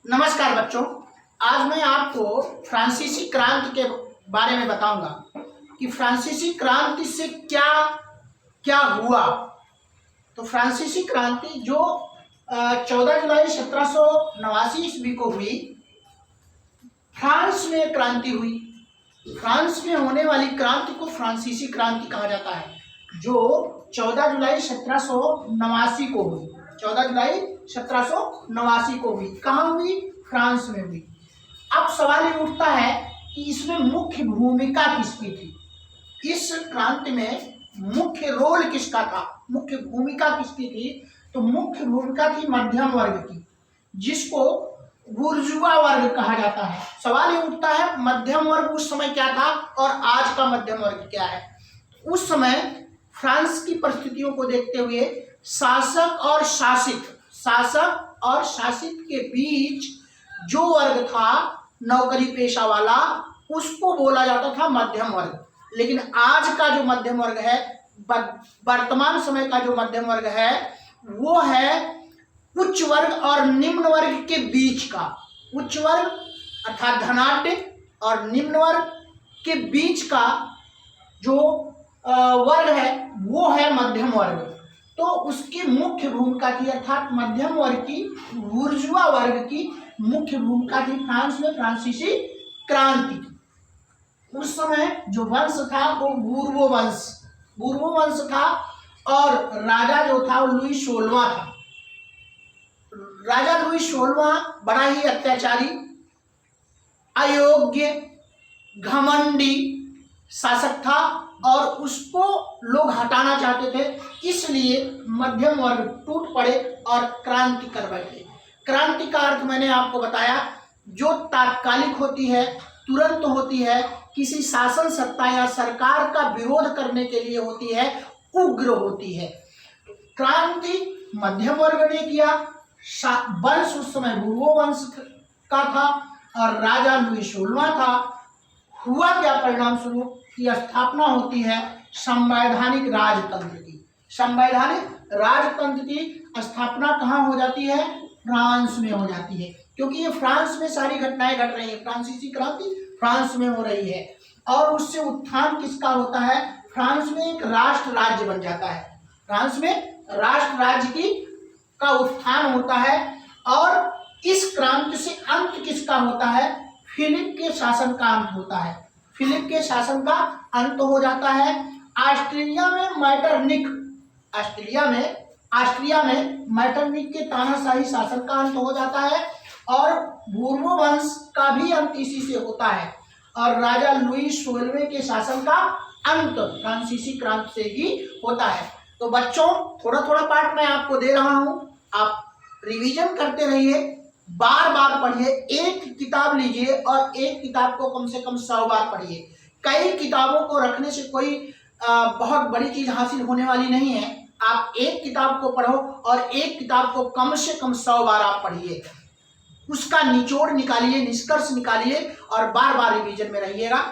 नमस्कार बच्चों, आज मैं आपको फ्रांसीसी क्रांति के बारे में बताऊंगा कि फ्रांसीसी क्रांति से क्या क्या हुआ। तो फ्रांसीसी क्रांति जो 14 जुलाई 1789 ईस्वी को हुई, फ्रांस में क्रांति हुई। फ्रांस में होने वाली क्रांति को फ्रांसीसी क्रांति कहा जाता है, जो 14 जुलाई 1789 को हुई। 14 जुलाई 1789 को हुई। कहाँ हुई? फ्रांस में हुई। अब सवाल ये उठता है कि इसमें मुख्य भूमिका किसकी थी? इस क्रांति में मुख्य रोल किसका था? मुख्य भूमिका किसकी थी? तो मुख्य भूमिका थी मध्यम वर्ग की, जिसको बुर्जुआ वर्ग कहा जाता है। सवाल ये उठता है, मध्यम वर्ग उस समय क्या था और आज का मध्यम वर्ग क्या है? उस समय फ्रांस की परिस्थितियों को देखते हुए शासक और शासित के बीच जो वर्ग था नौकरी पेशा वाला, उसको बोला जाता था मध्यम वर्ग। लेकिन आज का जो मध्यम वर्ग है, वर्तमान समय का जो मध्यम वर्ग है, वो है उच्च वर्ग और निम्न वर्ग के बीच का। उच्च वर्ग अर्थात धनाढ्य और निम्न वर्ग के बीच का जो वर्ग है, वो है मध्यम वर्ग। तो उसकी मुख्य भूमिका थी, अर्थात मध्यम वर्ग की, बुर्जुआ वर्ग की मुख्य भूमिका थी फ्रांस में फ्रांसीसी क्रांति की। उस समय जो वंश था वो बूर्बो वंश था, और राजा जो था वो लुई 16वां था। राजा लुई 16वां बड़ा ही अत्याचारी, अयोग्य, घमंडी शासक था, और उसको लोग हटाना चाहते थे। इसलिए मध्यम वर्ग टूट पड़े और क्रांति कर बैठे। क्रांति का अर्थ मैंने आपको बताया, जो तात्कालिक होती है, तुरंत होती है, किसी शासन सत्ता या सरकार का विरोध करने के लिए होती है, उग्र होती है। क्रांति मध्यम वर्ग ने किया। वंश उस समय बूर्बो वंश का था और राजा लुई 16वां था। हुआ क्या परिणाम स्वरूप? की स्थापना होती है संवैधानिक राजतंत्र की। संवैधानिक राजतंत्र की स्थापना कहाँ हो जाती है? फ्रांस में हो जाती है, क्योंकि ये फ्रांस में सारी घटनाएं घट रही है। फ्रांसीसी क्रांति फ्रांस में हो रही है, और उससे उत्थान किसका होता है? फ्रांस में एक राष्ट्र राज्य बन जाता है। फ्रांस में राष्ट्र राज्य की का उत्थान होता है, और इस क्रांति से अंत किसका होता है? फिलिप के शासन का अंत होता है। फिलिप के शासन का अंत हो जाता है। ऑस्ट्रिया में मैटरनिक के तानाशाही शासन का अंत हो जाता है, और बूर्बो वंश का भी अंत इसी से होता है, और राजा लुई 16वें के शासन का अंत फ्रांसीसी क्रांति से ही होता है। तो बच्चों, थोड़ा थोड़ा पाठ मैं आपको दे रहा हूं, आप रिवीजन करते रहिए, बार बार पढ़िए। एक किताब लीजिए और एक किताब को कम से कम 100 बार पढ़िए। कई किताबों को रखने से कोई बहुत बड़ी चीज हासिल होने वाली नहीं है। आप एक किताब को पढ़ो और एक किताब को कम से कम 100 बार आप पढ़िए। उसका निचोड़ निकालिए, निष्कर्ष निकालिए, और बार बार रिवीजन में रहिएगा।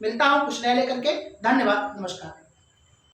मिलता हूं कुछ नया लेकर के। धन्यवाद, नमस्कार।